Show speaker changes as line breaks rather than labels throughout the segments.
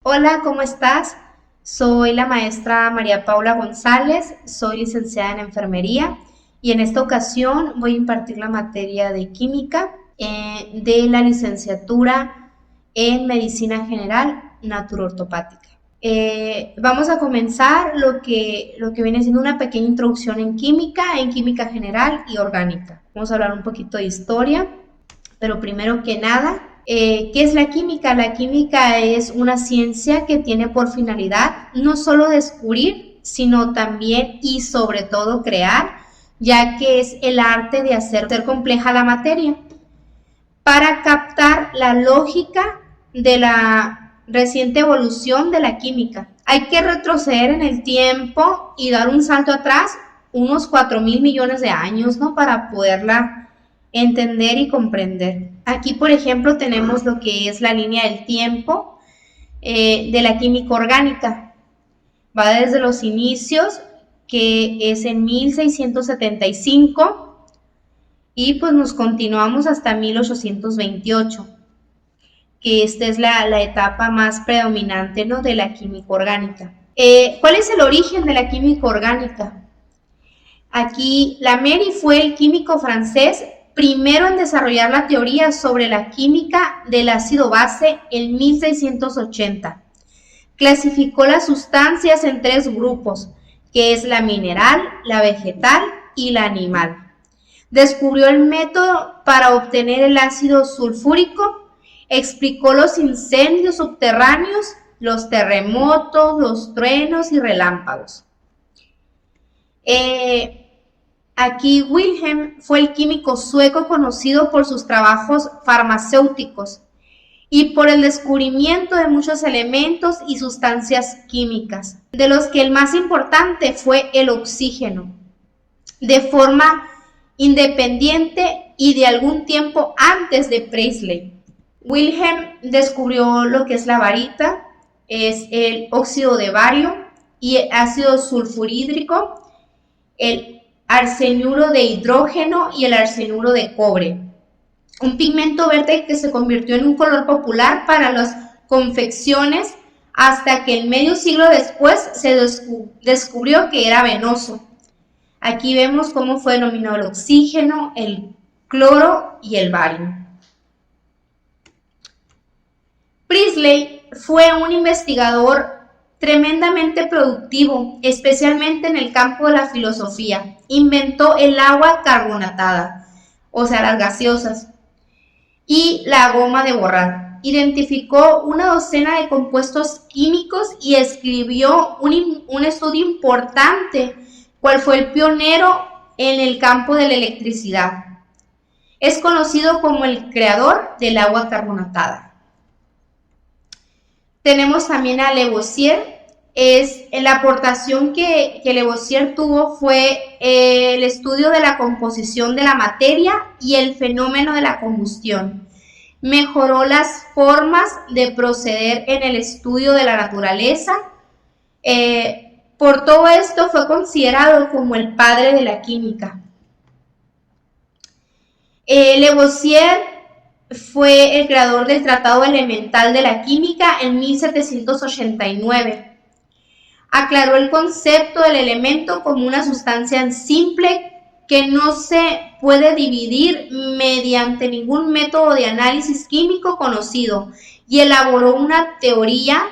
Hola, ¿cómo estás? Soy la maestra María Paula González, soy licenciada en enfermería y en esta ocasión voy a impartir la materia de química de la licenciatura en medicina general naturortopática. Vamos a comenzar lo que viene siendo una pequeña introducción en química general y orgánica. Vamos a hablar un poquito de historia, pero primero que nada, ¿qué es la química? La química es una ciencia que tiene por finalidad no solo descubrir, sino también y sobre todo crear, ya que es el arte de hacer compleja la materia, para captar la lógica de la reciente evolución de la química. Hay que retroceder en el tiempo y dar un salto atrás, unos 4.000 millones de años, ¿no? Para poderla entender y comprender. Aquí, por ejemplo, tenemos lo que es la línea del tiempo de la química orgánica. Va desde los inicios, que es en 1675, y pues nos continuamos hasta 1828, que esta es la etapa más predominante, ¿no?, de la química orgánica. ¿Cuál es el origen de la química orgánica? Aquí Lamery fue el químico francés primero en desarrollar la teoría sobre la química del ácido base en 1680. Clasificó las sustancias en tres grupos, que es la mineral, la vegetal y la animal. Descubrió el método para obtener el ácido sulfúrico, explicó los incendios subterráneos, los terremotos, los truenos y relámpagos. Aquí Wilhelm fue el químico sueco conocido por sus trabajos farmacéuticos y por el descubrimiento de muchos elementos y sustancias químicas, de los que el más importante fue el oxígeno, de forma independiente y de algún tiempo antes de Priestley. Wilhelm descubrió lo que es la barita, es el óxido de bario y el ácido sulfurhídrico, el arsenuro de hidrógeno y el arsenuro de cobre. Un pigmento verde que se convirtió en un color popular para las confecciones hasta que en medio siglo después se descubrió que era venoso. Aquí vemos cómo fue denominado el oxígeno, el cloro y el bario. Priestley fue un investigador tremendamente productivo, especialmente en el campo de la filosofía. Inventó el agua carbonatada, o sea, las gaseosas, y la goma de borrar. Identificó una docena de compuestos químicos y escribió un estudio importante, cual fue el pionero en el campo de la electricidad. Es conocido como el creador del agua carbonatada. Tenemos también a Lavoisier. La aportación que Lavoisier tuvo fue el estudio de la composición de la materia y el fenómeno de la combustión. Mejoró las formas de proceder en el estudio de la naturaleza. Por todo esto fue considerado como el padre de la química. Lavoisier fue el creador del Tratado Elemental de la Química en 1789. Aclaró el concepto del elemento como una sustancia simple que no se puede dividir mediante ningún método de análisis químico conocido, y elaboró una teoría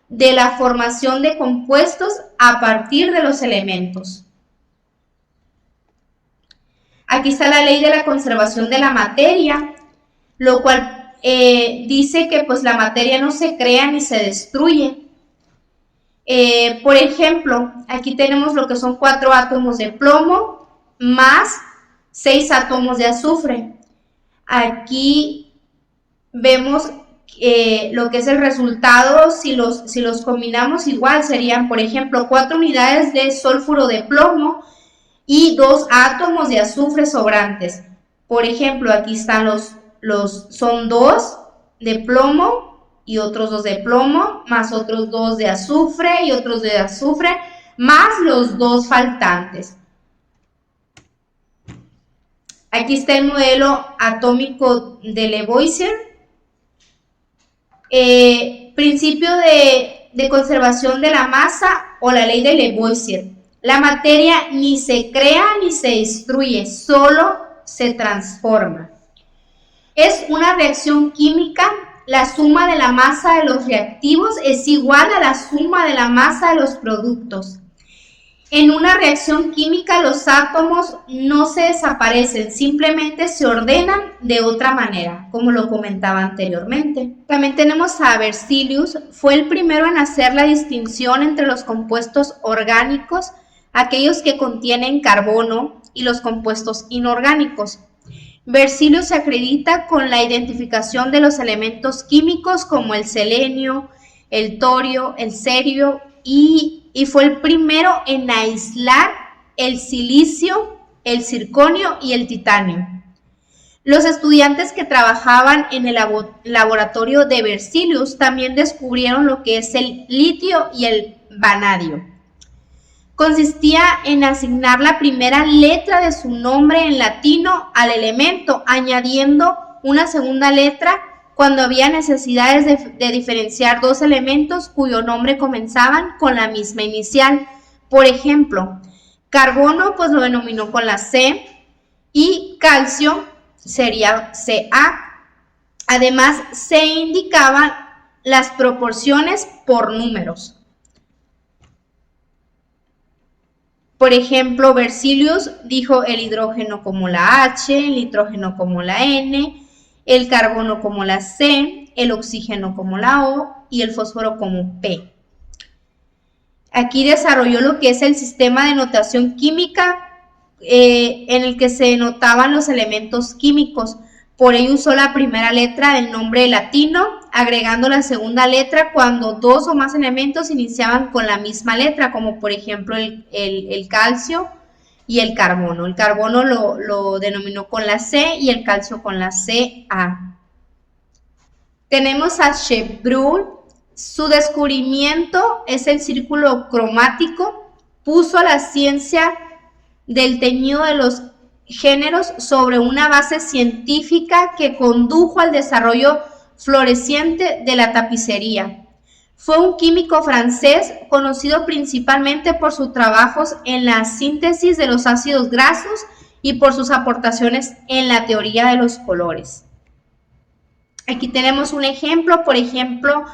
de la formación de compuestos a partir de los elementos. Aquí está la ley de la conservación de la materia, lo cual dice que pues la materia no se crea ni se destruye. Por ejemplo, aquí tenemos lo que son 4 átomos de plomo más 6 átomos de azufre. Aquí vemos lo que es el resultado. Si los combinamos igual serían, por ejemplo, 4 unidades de sulfuro de plomo y 2 átomos de azufre sobrantes. Por ejemplo, aquí están son 2 de plomo y otros 2 de plomo, más otros 2 de azufre y otros de azufre, más los 2 faltantes. Aquí está el modelo atómico de Lavoisier. principio de conservación de la masa o la ley de Lavoisier. La materia ni se crea ni se destruye, solo se transforma. Es una reacción química. La suma de la masa de los reactivos es igual a la suma de la masa de los productos. En una reacción química los átomos no se desaparecen, simplemente se ordenan de otra manera, como lo comentaba anteriormente. También tenemos a Berzelius, fue el primero en hacer la distinción entre los compuestos orgánicos, aquellos que contienen carbono, y los compuestos inorgánicos. Berzelius se acredita con la identificación de los elementos químicos como el selenio, el torio, el cerio y fue el primero en aislar el silicio, el circonio y el titanio. Los estudiantes que trabajaban en el laboratorio de Berzelius también descubrieron lo que es el litio y el vanadio. Consistía en asignar la primera letra de su nombre en latino al elemento, añadiendo una segunda letra cuando había necesidades de diferenciar dos elementos cuyo nombre comenzaban con la misma inicial. Por ejemplo, carbono pues lo denominó con la C y calcio sería Ca. Además, se indicaban las proporciones por números. Por ejemplo, Berzelius dijo el hidrógeno como la H, el nitrógeno como la N, el carbono como la C, el oxígeno como la O y el fósforo como P. Aquí desarrolló lo que es el sistema de notación química en el que se denotaban los elementos químicos. Por ello usó la primera letra del nombre latino, agregando la segunda letra cuando dos o más elementos iniciaban con la misma letra, como por ejemplo el calcio y el carbono. El carbono lo denominó con la C y el calcio con la Ca. Tenemos a Chevreul. Su descubrimiento es el círculo cromático. Puso la ciencia del teñido de los géneros sobre una base científica que condujo al desarrollo floreciente de la tapicería. Fue un químico francés conocido principalmente por sus trabajos en la síntesis de los ácidos grasos y por sus aportaciones en la teoría de los colores. Aquí tenemos un ejemplo, por ejemplo,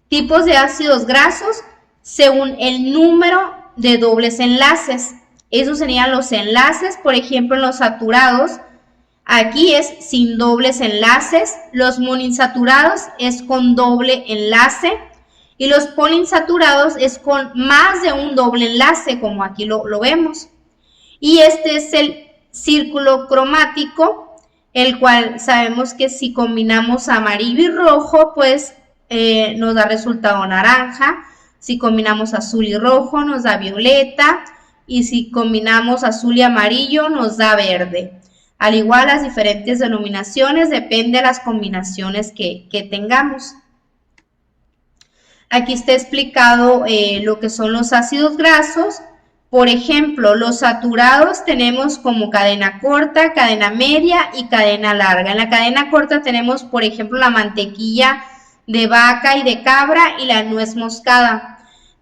tipos de ácidos grasos según el número de dobles enlaces. Esos serían los enlaces, por ejemplo, en los saturados, aquí es sin dobles enlaces, los monoinsaturados es con doble enlace y los poliinsaturados es con más de un doble enlace, como aquí lo vemos. Y este es el círculo cromático, el cual sabemos que si combinamos amarillo y rojo, pues nos da resultado naranja. Si combinamos azul y rojo, nos da violeta. Y si combinamos azul y amarillo nos da verde. Al igual, las diferentes denominaciones depende de las combinaciones que tengamos. Aquí está explicado lo que son los ácidos grasos. Por ejemplo, los saturados tenemos como cadena corta, cadena media y cadena larga. En la cadena corta tenemos, por ejemplo, la mantequilla de vaca y de cabra y la nuez moscada.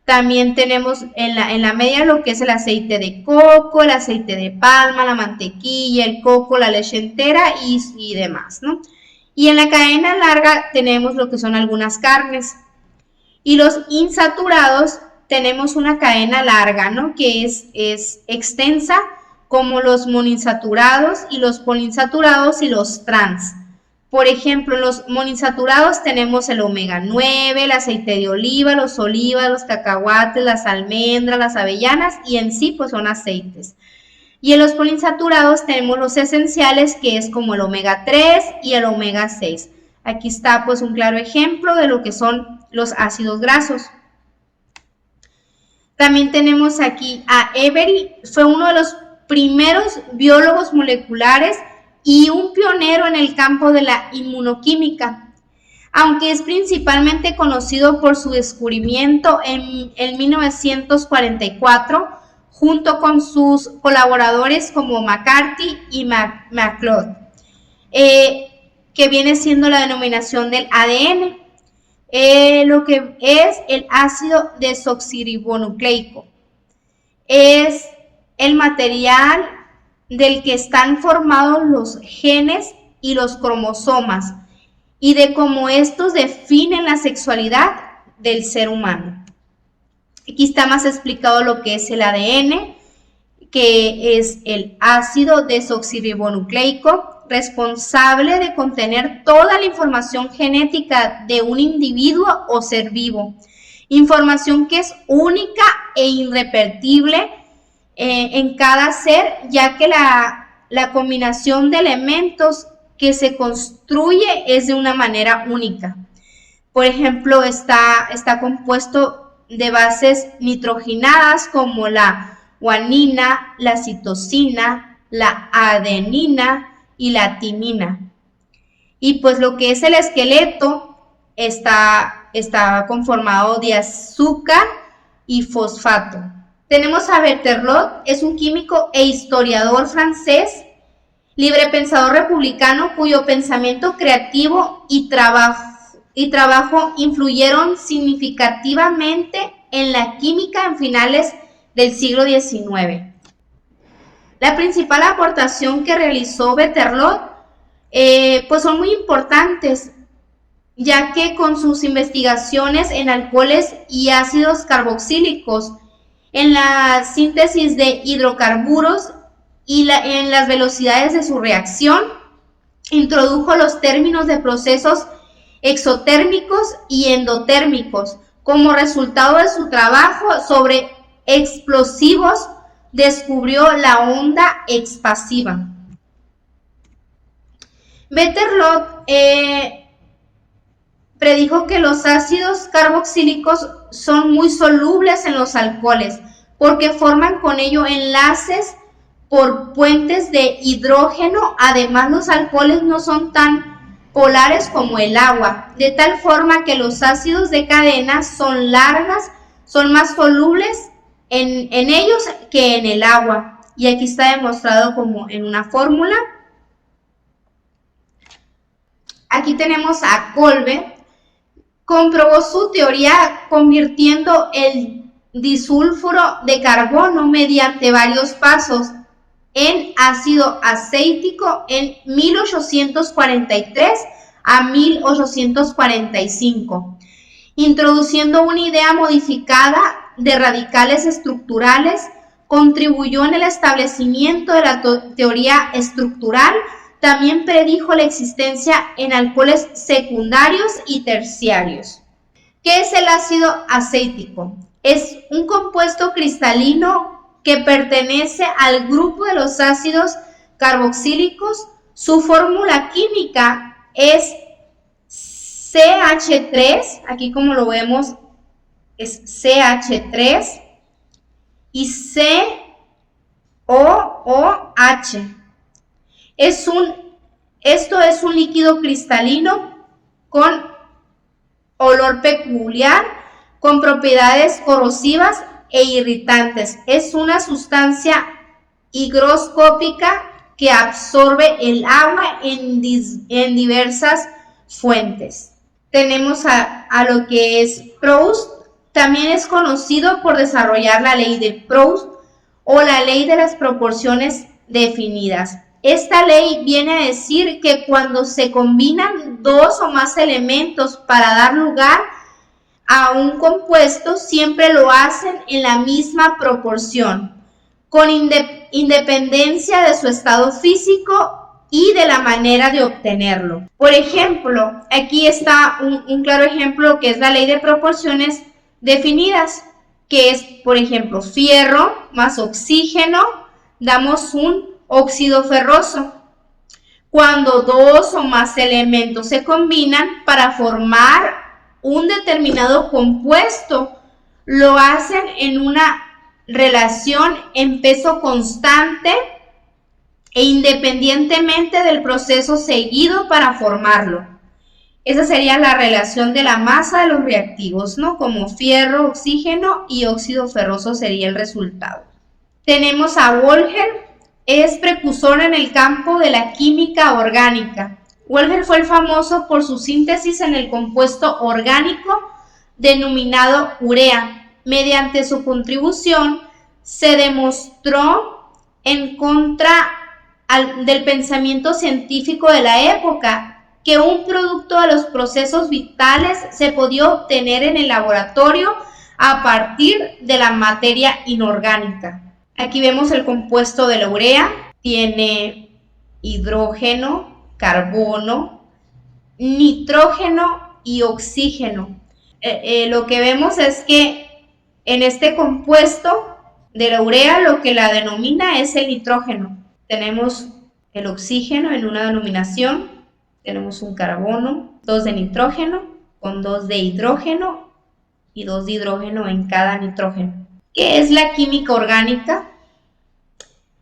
También tenemos en la media lo que es el aceite de coco, el aceite de palma, la mantequilla, el coco, la leche entera y demás, ¿no? Y en la cadena larga tenemos lo que son algunas carnes. Y los insaturados tenemos una cadena larga, ¿no? Que es extensa, como los monoinsaturados y los poliinsaturados y los trans. Por ejemplo, los monoinsaturados tenemos el omega 9, el aceite de oliva, los olivas, los cacahuates, las almendras, las avellanas y en sí pues son aceites. Y en los poliinsaturados tenemos los esenciales, que es como el omega 3 y el omega 6. Aquí está pues un claro ejemplo de lo que son los ácidos grasos. También tenemos aquí a Every, fue uno de los primeros biólogos moleculares y un pionero en el campo de la inmunoquímica, aunque es principalmente conocido por su descubrimiento en 1944, junto con sus colaboradores como McCarthy y McLeod. que viene siendo la denominación del ADN, lo que es el ácido desoxirribonucleico. Es el material del que están formados los genes y los cromosomas y de cómo estos definen la sexualidad del ser humano. Aquí está más explicado lo que es el ADN, que es el ácido desoxirribonucleico, responsable de contener toda la información genética de un individuo o ser vivo. Información que es única e irrepetible en cada ser, ya que la combinación de elementos que se construye es de una manera única. Por ejemplo, está compuesto de bases nitrogenadas como la guanina, la citosina, la adenina y la timina. Y pues lo que es el esqueleto está conformado de azúcar y fosfato. Tenemos a Berthelot, es un químico e historiador francés, librepensador republicano, cuyo pensamiento creativo y trabajo influyeron significativamente en la química en finales del siglo XIX. La principal aportación que realizó Berthelot pues son muy importantes, ya que con sus investigaciones en alcoholes y ácidos carboxílicos, en la síntesis de hidrocarburos y en las velocidades de su reacción, introdujo los términos de procesos exotérmicos y endotérmicos. Como resultado de su trabajo sobre explosivos, descubrió la onda expansiva. Berthelot predijo que los ácidos carboxílicos son muy solubles en los alcoholes porque forman con ello enlaces por puentes de hidrógeno. Además, los alcoholes no son tan polares como el agua, de tal forma que los ácidos de cadena son largas, son más solubles en ellos que en el agua. Y aquí está demostrado como en una fórmula. Aquí tenemos a Kolbe. Comprobó su teoría convirtiendo el disulfuro de carbono mediante varios pasos en ácido acético en 1843 a 1845, introduciendo una idea modificada de radicales estructurales. Contribuyó en el establecimiento de la teoría estructural. También predijo la existencia en alcoholes secundarios y terciarios. ¿Qué es el ácido acético? Es un compuesto cristalino que pertenece al grupo de los ácidos carboxílicos. Su fórmula química es CH3, aquí como lo vemos es CH3 y COOH. Esto es un líquido cristalino con olor peculiar, con propiedades corrosivas e irritantes. Es una sustancia higroscópica que absorbe el agua en diversas fuentes. Tenemos a lo que es Proust. También es conocido por desarrollar la ley de Proust o la ley de las proporciones definidas. Esta ley viene a decir que cuando se combinan dos o más elementos para dar lugar a un compuesto, siempre lo hacen en la misma proporción, con independencia de su estado físico y de la manera de obtenerlo. Por ejemplo, aquí está un claro ejemplo que es la ley de proporciones definidas, que es, por ejemplo, fierro más oxígeno, damos un óxido ferroso. Cuando dos o más elementos se combinan para formar un determinado compuesto, lo hacen en una relación en peso constante e independientemente del proceso seguido para formarlo. Esa sería la relación de la masa de los reactivos, ¿no? Como fierro, oxígeno y óxido ferroso sería el resultado. Tenemos a Volger. Es precursor en el campo de la química orgánica. Wohlgeber fue famoso por su síntesis en el compuesto orgánico denominado urea. Mediante su contribución se demostró en contra del pensamiento científico de la época que un producto de los procesos vitales se podía obtener en el laboratorio a partir de la materia inorgánica. Aquí vemos el compuesto de la urea, tiene hidrógeno, carbono, nitrógeno y oxígeno. Lo que vemos es que en este compuesto de la urea lo que la denomina es el nitrógeno. Tenemos el oxígeno en una denominación, tenemos un carbono, 2 de nitrógeno, con 2 de hidrógeno y 2 de hidrógeno en cada nitrógeno. ¿Qué es la química orgánica?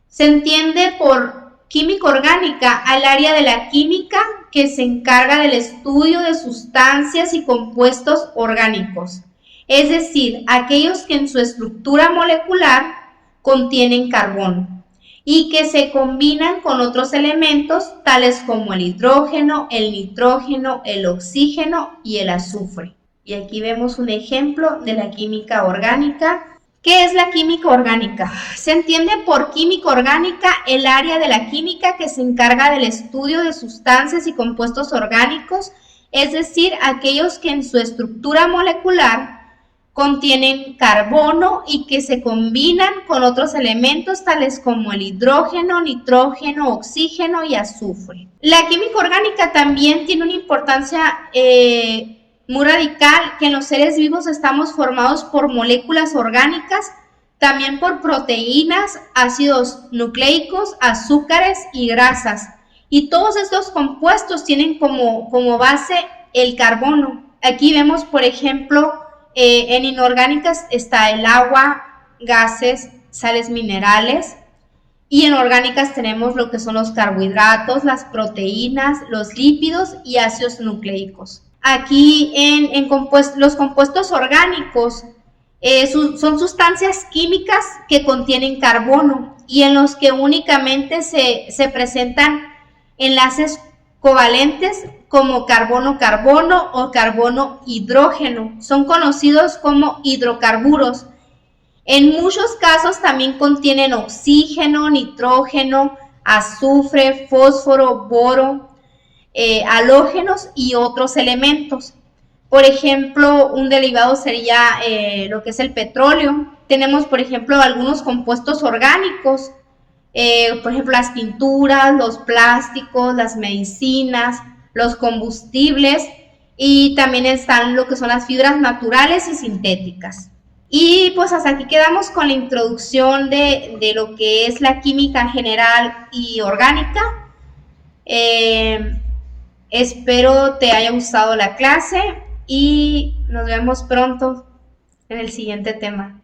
Se entiende por química orgánica al área de la química que se encarga del estudio de sustancias y compuestos orgánicos, es decir, aquellos que en su estructura molecular contienen carbono y que se combinan con otros elementos tales como el hidrógeno, el nitrógeno, el oxígeno y el azufre. Y aquí vemos un ejemplo de la química orgánica. ¿Qué es la química orgánica? Se entiende por química orgánica el área de la química que se encarga del estudio de sustancias y compuestos orgánicos, es decir, aquellos que en su estructura molecular contienen carbono y que se combinan con otros elementos tales como el hidrógeno, nitrógeno, oxígeno y azufre. La química orgánica también tiene una importancia muy radical, que en los seres vivos estamos formados por moléculas orgánicas, también por proteínas, ácidos nucleicos, azúcares y grasas. Y todos estos compuestos tienen como base el carbono. Aquí vemos, por ejemplo, en inorgánicas está el agua, gases, sales minerales. Y en orgánicas tenemos lo que son los carbohidratos, las proteínas, los lípidos y ácidos nucleicos. Aquí los compuestos orgánicos son sustancias químicas que contienen carbono y en los que únicamente se presentan enlaces covalentes como carbono-carbono o carbono-hidrógeno. Son conocidos como hidrocarburos. En muchos casos también contienen oxígeno, nitrógeno, azufre, fósforo, boro, halógenos y otros elementos. Por ejemplo, un derivado sería lo que es el petróleo. Tenemos, por ejemplo, algunos compuestos orgánicos, por ejemplo, las pinturas, los plásticos, las medicinas, los combustibles, y también están lo que son las fibras naturales y sintéticas. Y pues hasta aquí quedamos con la introducción de lo que es la química general y orgánica. Espero te haya gustado la clase y nos vemos pronto en el siguiente tema.